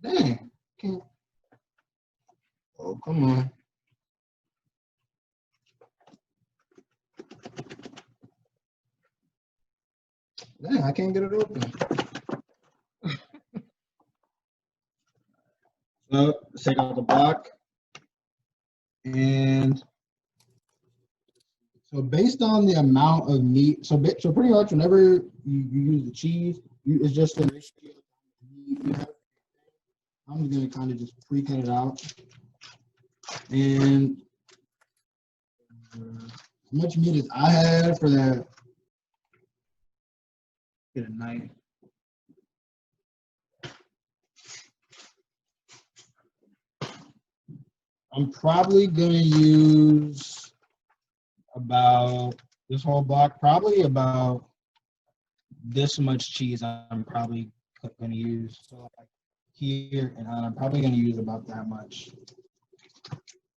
Dang. Can't. Oh, come on. Dang, I can't get it open. So let's take out the block. And so based on the amount of meat, so pretty much whenever you use the cheese, it's just a ratio of meat you have. I'm gonna kind of just pre-cut it out. And how much meat as I had for that? Get a knife. I'm probably gonna use about this whole block, probably about this much cheese. I'm probably gonna use. So like here, and I'm probably gonna use about that much.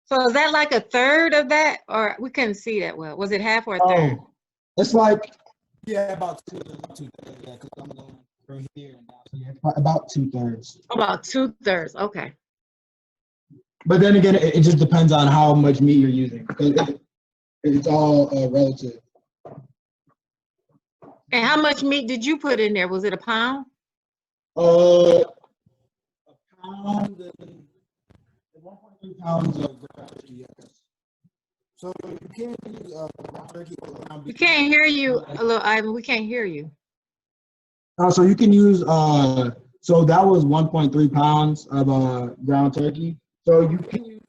So is that like a third of that, or we couldn't see that well? Was it half or a third? Oh, it's like yeah, about two-thirds. Yeah, because I'm going from here and down. So yeah, it's about 2/3. About 2/3. Okay. But then again, it just depends on how much meat you're using because it's all relative. And how much meat did you put in there? Was it a pound? A pound and 1.3 pounds of ground turkey, yes. So you can't use ground turkey for ground We beef. can't hear you, little Ivan. We can't hear you. So you can use so that was 1.3 pounds of ground turkey. So you can use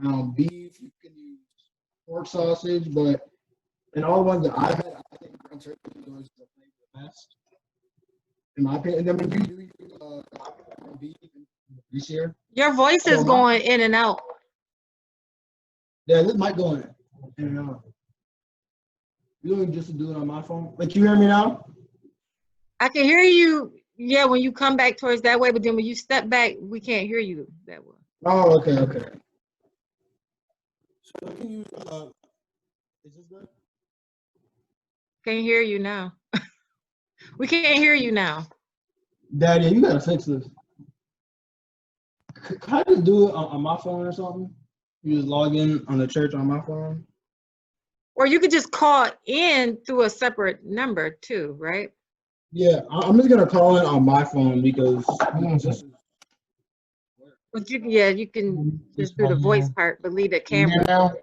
ground beef, you can use pork sausage, but in all the ones that I've had, I think ground turkey was the best, in my opinion. And then when you do use ground beef this year, Your voice is so going in and out. yeah, this might go in. And, you don't just do it on my phone. Like, you hear me now? I can hear you, yeah, when you come back towards that way, but then when you step back, we can't hear you that way. Oh, okay, okay. So can you is this good? Can't hear you now. We can't hear you now. Daddy, you gotta fix this. Can I just do it on my phone or something? You just log in on the church on my phone? Or you could just call in through a separate number too, right? Yeah, I'm just gonna call it on my phone because But yeah, you can just do the voice part, but leave the camera. now.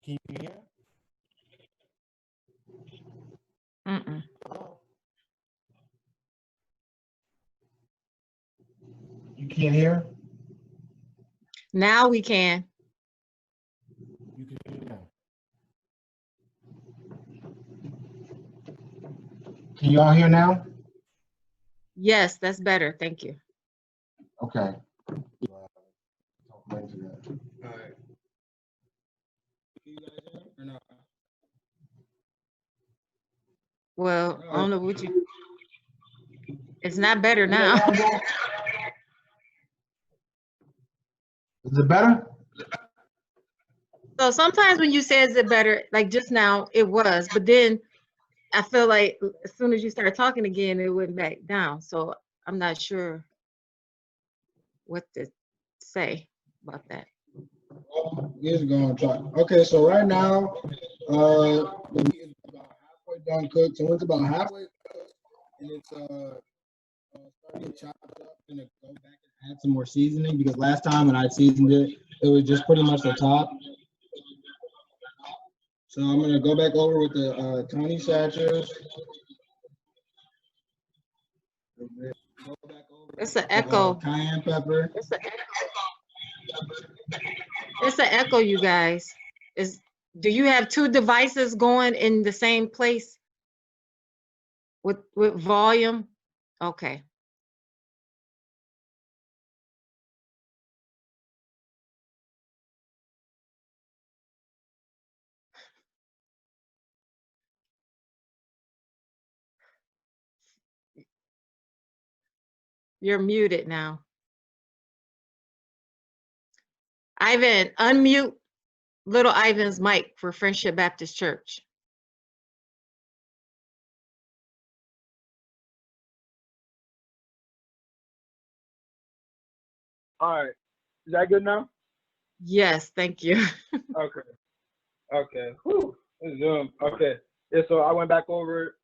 Can you hear? Mm-mm. You can't hear? Now we can. You can hear now. Can y'all hear now? Yes, that's better. Thank you. Okay. All right. Well, I don't know what you. It's not better now. Is it better? So sometimes when you say is it better, like just now it was, but then I feel like as soon as you start talking again, it went back down. So I'm not sure what to say about that. Years ago on try. Okay, so right now, the meat is about halfway done cooked. So it's about halfway cooked, and it's starting to chop up. I'm gonna go back and add some more seasoning because last time when I seasoned it, it was just pretty much the top. So I'm gonna go back over with the Tony Satchers. Go back over It's an with echo. cayenne pepper. It's an echo, you guys. Do you have two devices going in the same place with volume? Okay. You're muted now. Ivan, unmute little Ivan's mic for Friendship Baptist Church. All right. Is that good now? Yes, thank you. Okay. Okay. Whew. Zoom. Okay. Yeah, so I went back over,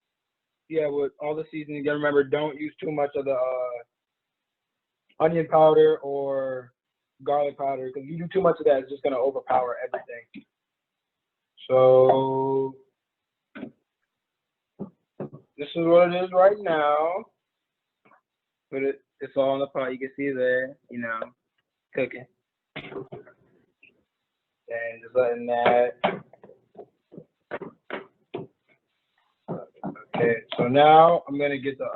with all the seasoning. You gotta remember, don't use too much of the onion powder or garlic powder, because you do too much of that, it's just gonna overpower everything. So this is what it is right now. It's all in the pot. You can see there, cooking. And just letting that. Okay, so now I'm gonna get the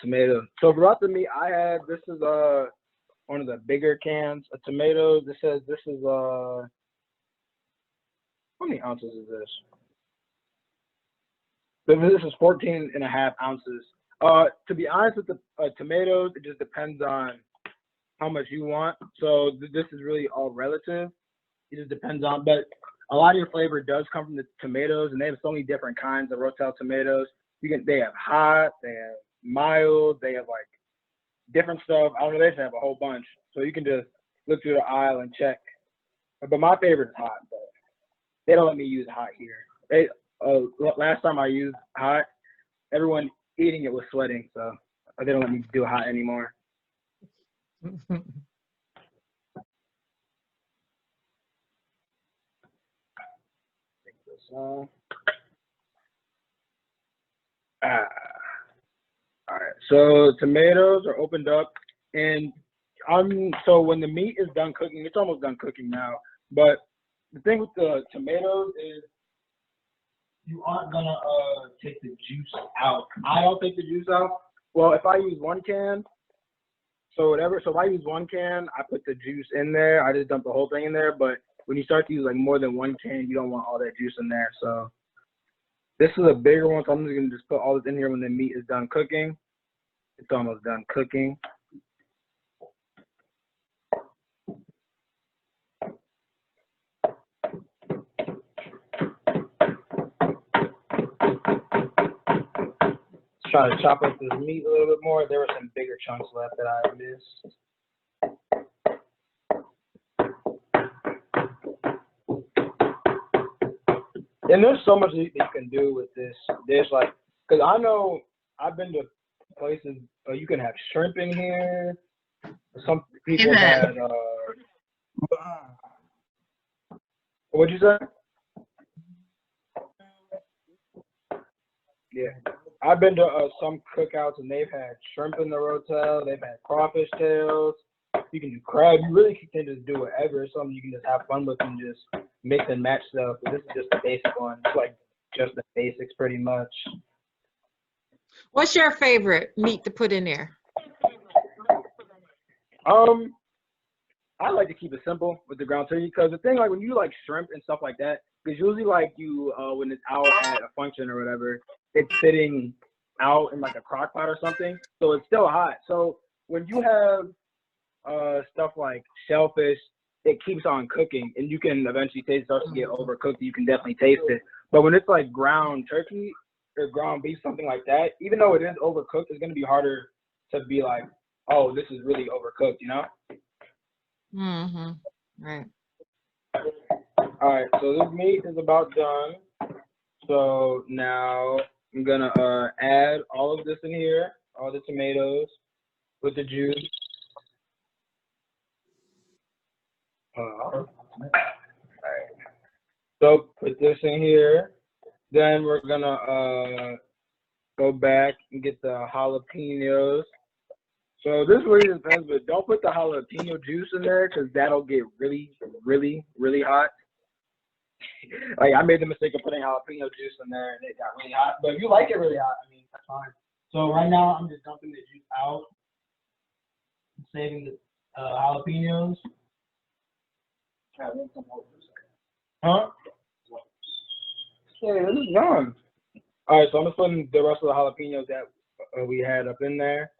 tomato. So throughout the meat, this is one of the bigger cans of tomatoes. It says this is how many ounces is this? So this is 14.5 ounces. To be honest with the tomatoes, it just depends on how much you want. So this is really all relative. It just depends on, but a lot of your flavor does come from the tomatoes, and they have so many different kinds of Rotel tomatoes. They have hot, they have mild, they have like different stuff. I don't know, they just have a whole bunch. So you can just look through the aisle and check. But my favorite is hot, but they don't let me use hot here. Last time I used hot, everyone eating it was sweating, so they don't let me do hot anymore. All right, so tomatoes are opened up, and so when the meat is done cooking, it's almost done cooking now, but the thing with the tomatoes is you aren't gonna take the juice out. I don't take the juice out. Well, if I use 1 can, so if I use 1 can, I put the juice in there. I just dump the whole thing in there, but when you start to use like more than 1 can, you don't want all that juice in there. So this is a bigger one, so I'm just gonna put all this in here when the meat is done cooking. It's almost done cooking. Let's try to chop up this meat a little bit more. There were some bigger chunks left that I missed. And there's so much that you can do with this dish, like, because I know I've been to places you can have shrimp in here. Some people had. What'd you say? Yeah, I've been to some cookouts and they've had shrimp in the Rotel. They've had crawfish tails. You can do crab. You really can just do whatever. It's something you can just have fun with and just mix and match stuff. But this is just the basic one. It's like just the basics pretty much. What's your favorite meat to put in there? I like to keep it simple with the ground turkey, because the thing, like when you like shrimp and stuff like that, because usually like you when it's out at a function or whatever, it's sitting out in like a crock pot or something, so it's still hot. So when you have stuff like shellfish, it keeps on cooking, and you can eventually taste it starts to get overcooked. You can definitely taste it. But when it's like ground turkey or ground beef, something like that, even though it is overcooked, it's gonna be harder to be like, oh, this is really overcooked, you know? Mm-hmm. Right. All right, so this meat is about done. So now I'm gonna add all of this in here, all the tomatoes with the juice. All right. So put this in here. Then we're gonna go back and get the jalapenos. So this really depends, but don't put the jalapeno juice in there because that'll get really, really, really hot. Like I made the mistake of putting jalapeno juice in there and it got really hot. But if you like it really hot, I mean, that's fine. So right now I'm just dumping the juice out, I'm saving the jalapenos. Huh? Yeah, this is gone. All right, so I'm just putting the rest of the jalapenos that we had up in there.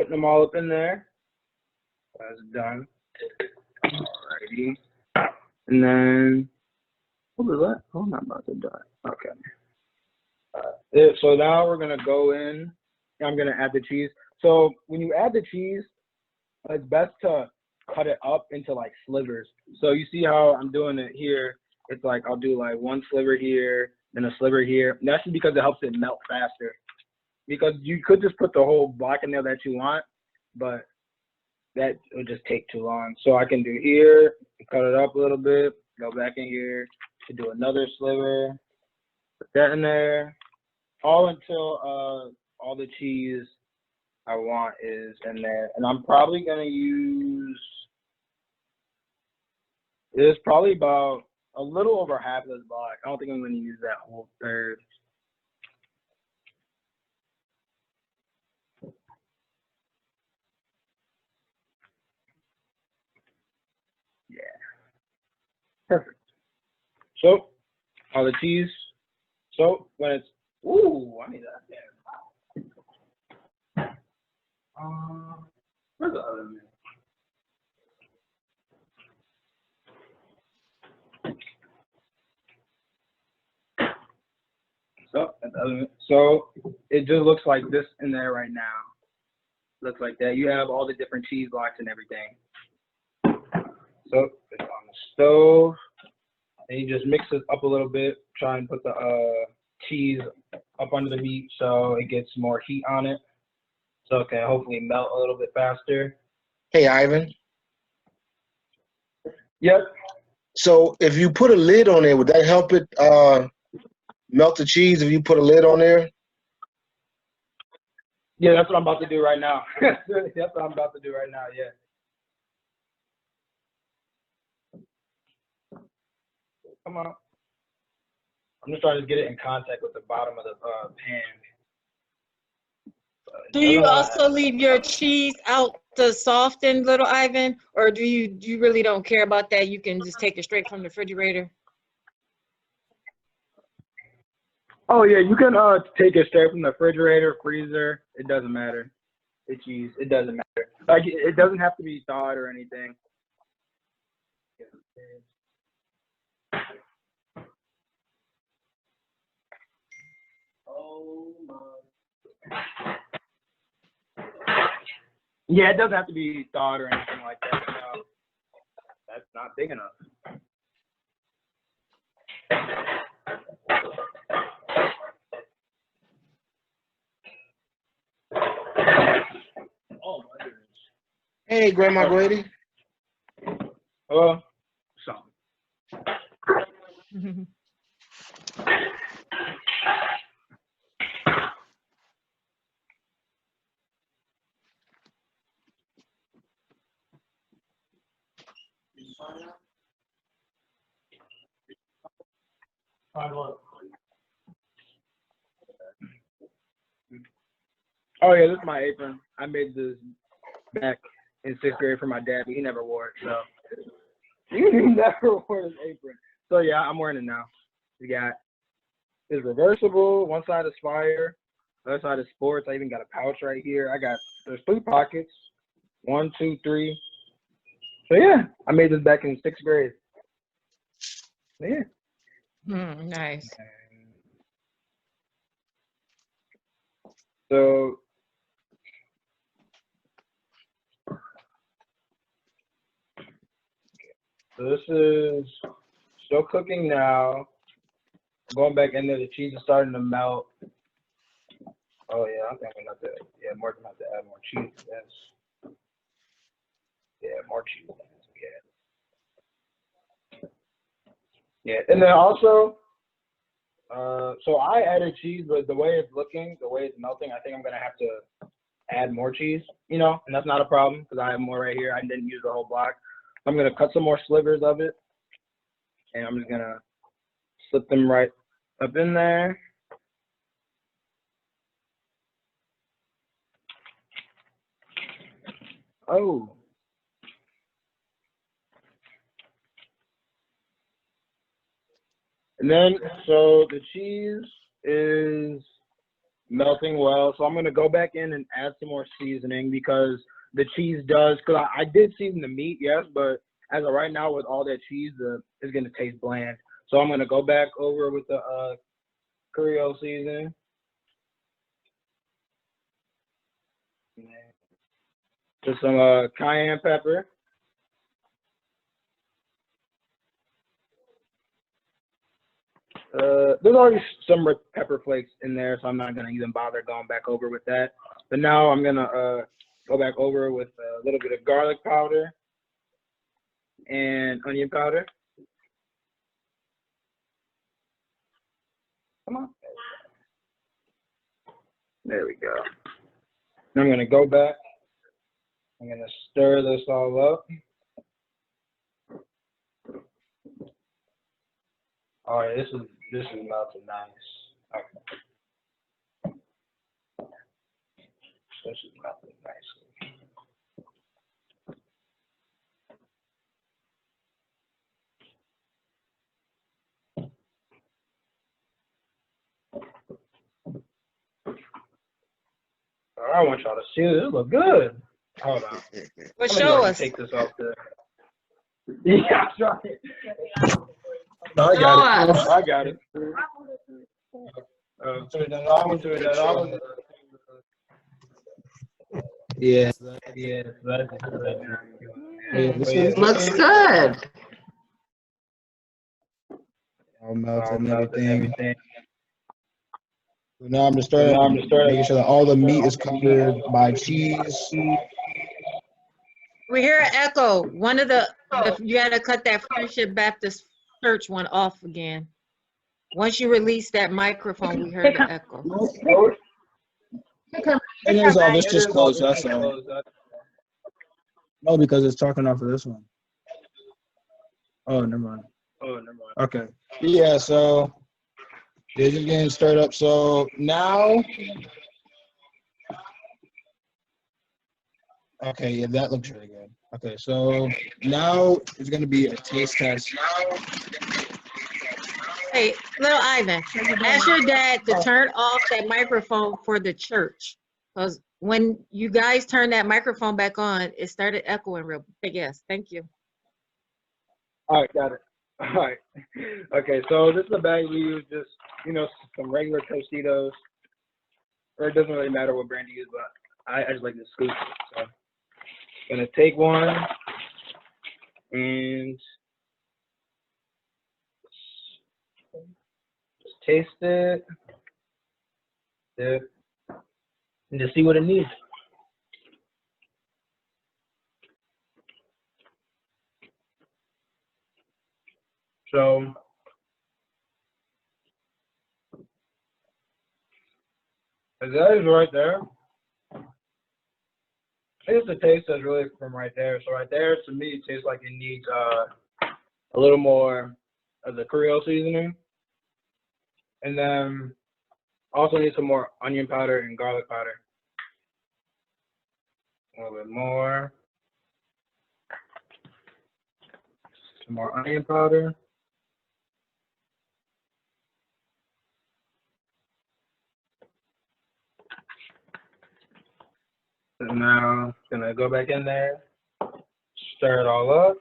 putting them all up in there. That's done. Alrighty. And then, what was that? Oh, I'm not about to die. Okay. So now we're gonna go in. I'm gonna add the cheese. So when you add the cheese, it's best to cut it up into like slivers. So you see how I'm doing it here? It's like I'll do like one sliver here, then a sliver here. And that's just because it helps it melt faster. Because you could just put the whole block in there that you want, but that would just take too long. So I can do here, cut it up a little bit, go back in here to do another sliver, put that in there, all until all the cheese I want is in there. And I'm probably gonna use, there's probably about a little over half of this block. I don't think I'm gonna use that whole third. Yeah, perfect. So all the cheese. So when it's, ooh, I need that. Where's the other man? So it just looks like this in there right now. Looks like that. You have all the different cheese blocks and everything. So it's on the stove. And you just mix it up a little bit. Try and put the cheese up under the meat so it gets more heat on it. So it can hopefully melt a little bit faster. Hey, Ivan. Yep. So if you put a lid on there, would that help it melt the cheese if you put a lid on there? Yeah, that's what I'm about to do right now. That's what I'm about to do right now, yeah. Come on. I'm just trying to get it in contact with the bottom of the pan. Do you also leave your cheese out to soften, little Ivan, or do you really don't care about that? You can just take it straight from the refrigerator. Oh yeah, you can take it straight from the refrigerator, freezer. It doesn't matter. The cheese, it doesn't matter. Like it doesn't have to be thawed or anything. Oh my. Yeah, it doesn't have to be thawed or anything like that. No, that's not big enough. Oh my goodness. Hey, Grandma Grady. Hello. So. Oh yeah, this is my apron. I made this back in 6th grade for my dad, but he never wore it, so he never wore his apron. So yeah, I'm wearing it now. We got it's reversible. One side is fire, the other side is sports. I even got a pouch right here. There's 3 pockets. 1, 2, 3. So yeah, I made this back in 6th grade. Yeah. Nice. So this is still cooking now. Going back in there, the cheese is starting to melt. Oh yeah, I think I'm gonna have to. Yeah, more gonna have to add more cheese. Yes. Yeah, more cheese. Yeah. Yeah, and then also, so I added cheese, but the way it's looking, the way it's melting, I think I'm gonna have to add more cheese. You know, and that's not a problem because I have more right here. I didn't use the whole block. I'm gonna cut some more slivers of it, and I'm just gonna slip them right up in there. Oh. And then, so the cheese is melting well. So I'm gonna go back in and add some more seasoning because the cheese does. Cause I did season the meat, yes, but as of right now with all that cheese, it's gonna taste bland. So I'm gonna go back over with the Creole seasoning. Just some cayenne pepper. There's already some red pepper flakes in there, so I'm not gonna even bother going back over with that. But now I'm gonna go back over with a little bit of garlic powder and onion powder. Come on. There we go. And I'm gonna go back. I'm gonna stir this all up. All right, this is melting nice. Okay. This is melting nicely. I want y'all to see this. It look good. Hold on. Well, show us. Take this off there. Yeah, try it. No, I got it. I got it. Yeah. Looks good. All melting and everything. So now I'm just starting making sure that all the meat is covered by cheese. We hear an echo. One of you gotta cut that Friendship Baptist Church one off again. Once you release that microphone, we heard the echo. It is all, it's just closed, that's all. No, because it's talking off of this one. Oh, never mind. Okay. Yeah, so they're just getting stirred up. So now, okay, yeah, that looks really good. Okay, so now it's gonna be a taste test. Hey, little Ivan, ask your dad to turn off that microphone for the church. Because when you guys turn that microphone back on, it started echoing real big. Yes, thank you. All right, got it. All right. Okay, so this is a bag we use, just, some regular Tostitos. Or it doesn't really matter what brand you use, but I just like to scoop. So I'm gonna take one and just taste it. Dip. And just see what it needs. So that is right there. I guess the taste is really from right there. So right there, to me, it tastes like it needs a little more of the Creole seasoning. And then also need some more onion powder and garlic powder. A little bit more. Some more onion powder. And now gonna go back in there, stir it all up.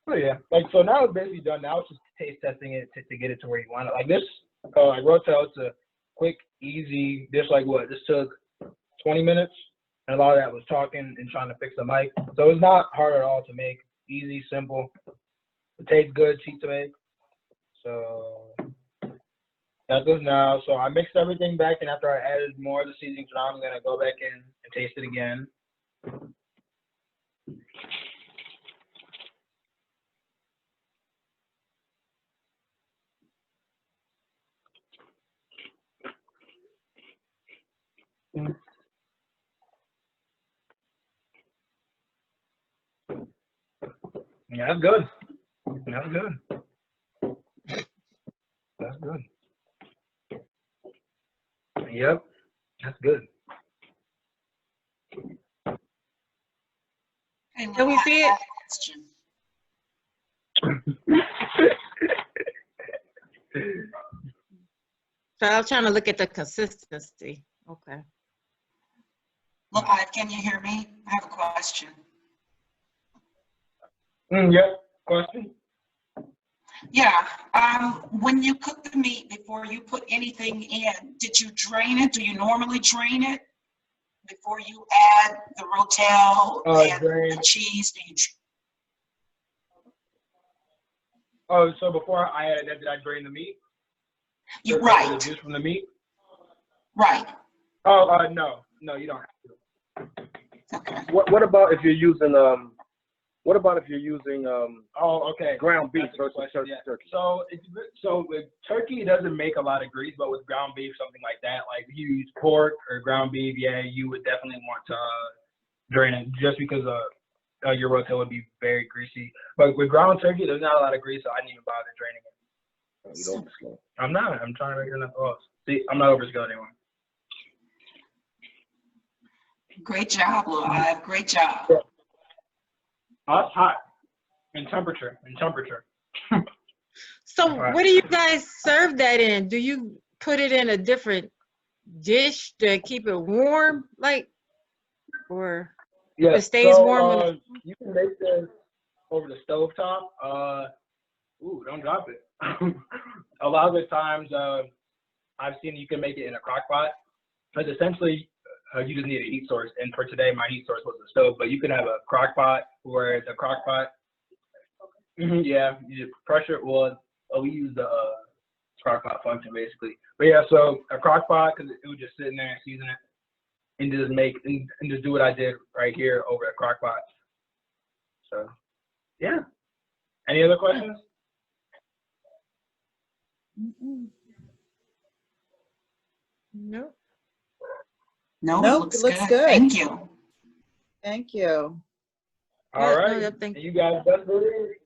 Oh yeah, so now it's basically done. Now it's just taste testing it to get it to where you want it. Like this, like Rotel, it's a quick, easy dish. Like what? This took 20 minutes, and a lot of that was talking and trying to fix the mic. So it's not hard at all to make. Easy, simple. It tastes good, cheap to make. So that's good now. So I mixed everything back, and after I added more of the seasoning, so now I'm gonna go back in and taste it again. Yeah, that's good. That's good. That's good. Yep, that's good. Can we see it? So I was trying to look at the consistency. Okay. Look, can you hear me? I have a question. Yeah, question? Yeah, when you cook the meat before you put anything in, did you drain it? Do you normally drain it before you add the Rotel and the cheese? Do you? Oh, so before I added that, did I drain the meat? Right. The juice from the meat? Right. Oh, no, you don't have to. Okay. What about if you're using okay, ground beef versus turkey? turkey? So with turkey, it doesn't make a lot of grease, but with ground beef, something like that, like if you use pork or ground beef, yeah, you would definitely want to drain it, just because your rotel would be very greasy. But with ground turkey, there's not a lot of grease, so I didn't even bother draining it. You don't slow. I'm not. I'm trying to make enough oils. See, I'm not overskilled anymore. Great job, Lou. Great job. Yeah. It's hot in temperature. So what do you guys serve that in? Do you put it in a different dish to keep it warm, or it stays warm? You can make this over the stovetop. Ooh, don't drop it. A lot of the times, I've seen you can make it in a crock pot. But essentially, you just need a heat source. And for today, my heat source was the stove. But you can have a crock pot where the crock pot, yeah, you just pressure. Well, we use the crock pot function basically. But yeah, so a crock pot, because it would just sit in there and season it, and just and just do what I did right here over a crock pot. So, yeah. Any other questions? Nope. No, Nope, it looks good. Thank you. Thank you. All right. No, thank you guys best believe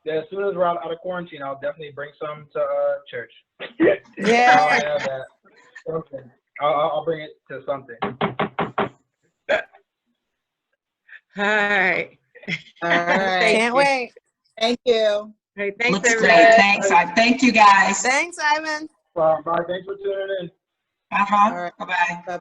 that as soon as we're out of quarantine, I'll definitely bring some to church. Yeah. I'll have that. Something. I'll bring it to something. All right. All right. Can't wait. Thank you. Hey, thanks, Looks everybody. great. Thanks. Thank you, guys. Thanks, Ivan. Bye. Thanks for tuning in. Uh-huh. All right. Bye-bye. Bye.